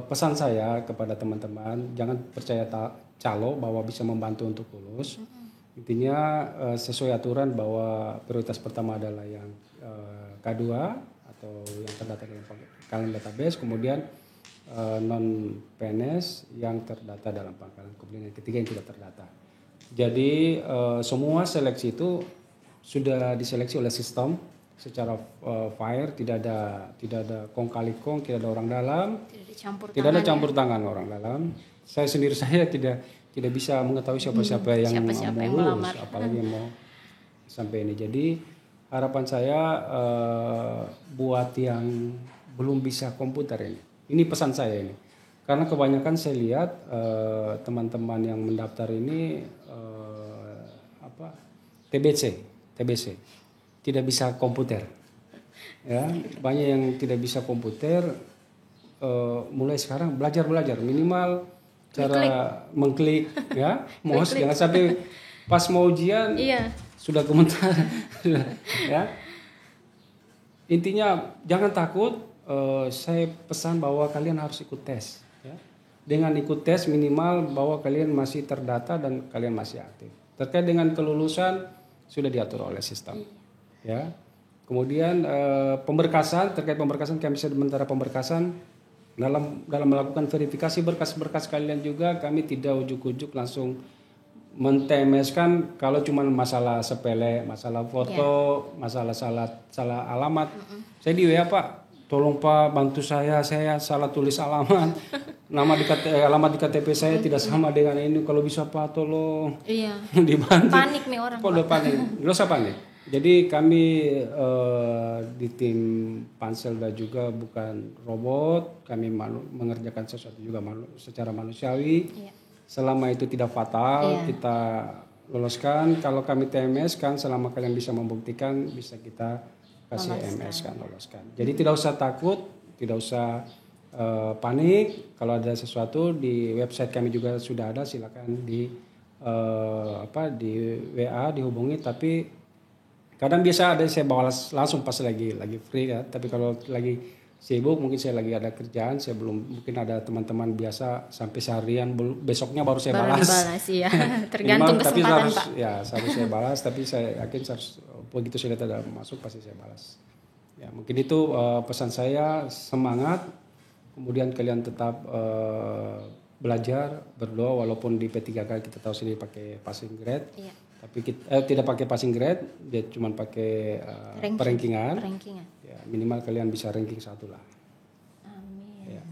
pesan saya kepada teman-teman, jangan percaya calo bahwa bisa membantu untuk lulus. Intinya sesuai aturan bahwa prioritas pertama adalah yang K2 atau yang terdata dalam kalian database, kemudian non PNS yang terdata dalam pangkalan, kemudian yang ketiga yang tidak terdata. Jadi semua seleksi itu sudah diseleksi oleh sistem secara fair, tidak ada kong kali kong, tidak ada orang dalam, tidak ada campur tangan orang dalam. Saya sendiri tidak bisa mengetahui siapa yang mau lulus, apalagi yang mau sampai ini. Jadi harapan saya buat yang belum bisa komputer ini pesan saya ini, karena kebanyakan saya lihat teman-teman yang mendaftar ini TBC tidak bisa komputer, ya banyak yang tidak bisa komputer. Mulai sekarang belajar minimal cara mengklik ya mouse, jangan sampai pas mau ujian sudah komentar ya. Intinya jangan takut. Saya pesan bahwa kalian harus ikut tes ya. Dengan ikut tes minimal bahwa kalian masih terdata dan kalian masih aktif. Terkait dengan kelulusan sudah diatur oleh sistem ya. Kemudian terkait pemberkasan kami sementara pemberkasan dalam melakukan verifikasi berkas-berkas kalian juga kami tidak ujuk-ujuk langsung mentemeskan kalau cuma masalah sepele, masalah foto, masalah salah alamat. Saya di WA Pak, tolong Pak bantu saya salah tulis alamat. Alamat di KTP saya tidak sama dengan ini. Kalau bisa Pak tolong. Iya. Dibantu. Panik nih orang. Udah panik. Nggak usah panik. Jadi kami di tim Panselda juga bukan robot. Kami mengerjakan sesuatu juga secara manusiawi. Iya. Selama itu tidak fatal, kita loloskan. Kalau kami TMS kan selama kalian bisa membuktikan, bisa kita kasih MS kan, loloskan. Jadi tidak usah takut, tidak usah panik. Kalau ada sesuatu di website kami juga sudah ada, silakan di WA dihubungi. Tapi kadang biasa ada saya balas langsung pas lagi free ya. Tapi kalau lagi sibuk, mungkin saya lagi ada kerjaan, saya belum, mungkin ada teman-teman biasa sampai seharian, besoknya baru saya balas. Dibalas ya, tergantung kesempatan Pak. Ya, harus saya balas, tapi saya yakin begitu saya lihat ada masuk pasti saya balas. Ya, mungkin itu pesan saya, semangat, kemudian kalian tetap belajar, berdoa, walaupun di P3K kita tahu sendiri pakai passing grade. Iya. Tapi kita tidak pakai passing grade, dia cuma pakai perankingan. Ya, minimal kalian bisa ranking 1 lah. Amin. Ya.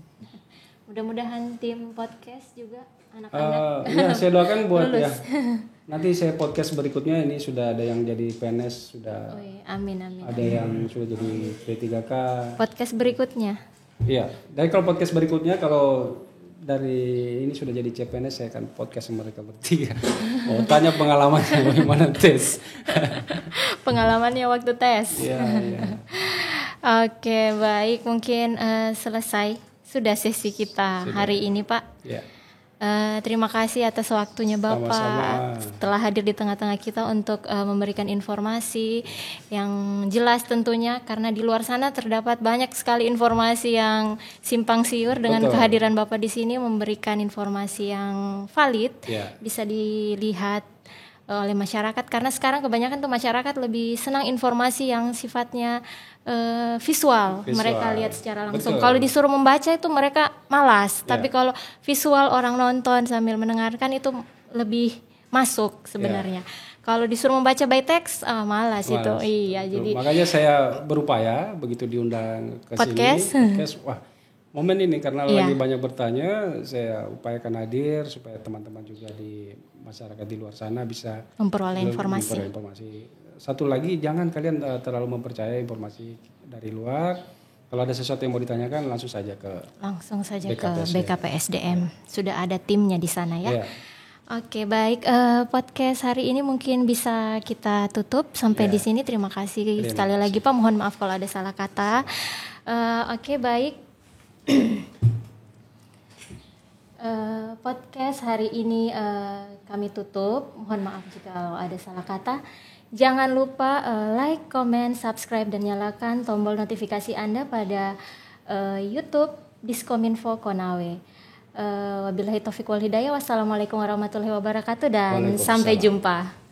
Mudah-mudahan tim podcast juga anak-anak. Ya, saya doakan buat ya. Nanti saya podcast berikutnya ini sudah ada yang jadi PNS sudah. Oh iya. Amin. Ada yang sudah jadi P3K. Podcast berikutnya. Iya. Dan kalau podcast berikutnya kalau dari ini sudah jadi CPNS, saya akan podcast sama mereka bertiga. Oh, tanya pengalamannya bagaimana tes. Pengalamannya waktu tes. Iya. Oke, baik. Mungkin selesai sudah sesi kita hari ini, Pak. Iya. Terima kasih atas waktunya Bapak. Sama-sama. Setelah hadir di tengah-tengah kita untuk memberikan informasi yang jelas tentunya, karena di luar sana terdapat banyak sekali informasi yang simpang siur. Dengan kehadiran Bapak di sini memberikan informasi yang valid, bisa dilihat oleh masyarakat, karena sekarang kebanyakan tuh masyarakat lebih senang informasi yang sifatnya visual. Mereka lihat secara langsung. Kalau disuruh membaca itu mereka malas. Tapi kalau visual, orang nonton sambil mendengarkan itu lebih masuk sebenarnya. Kalau disuruh membaca by text, malas itu. Iya, jadi makanya saya berupaya begitu diundang ke podcast. Sini. Podcast. Wah, momen ini karena lagi banyak bertanya, saya upayakan hadir supaya teman-teman juga di masyarakat di luar sana bisa memperoleh informasi. Satu lagi, jangan kalian terlalu mempercayai informasi dari luar. Kalau ada sesuatu yang mau ditanyakan, langsung saja ke BKPSDM. Sudah ada timnya di sana ya. Oke, baik. Podcast hari ini mungkin bisa kita tutup sampai di sini. Terima kasih sekali lagi Pak. Mohon maaf kalau ada salah kata. Oke, baik. Podcast hari ini kami tutup. Mohon maaf jika ada salah kata. Jangan lupa like, comment, subscribe, dan nyalakan tombol notifikasi Anda pada YouTube Diskominfo Konawe. Wabillahi taufiq wal hidayah. Wassalamualaikum warahmatullahi wabarakatuh dan sampai jumpa.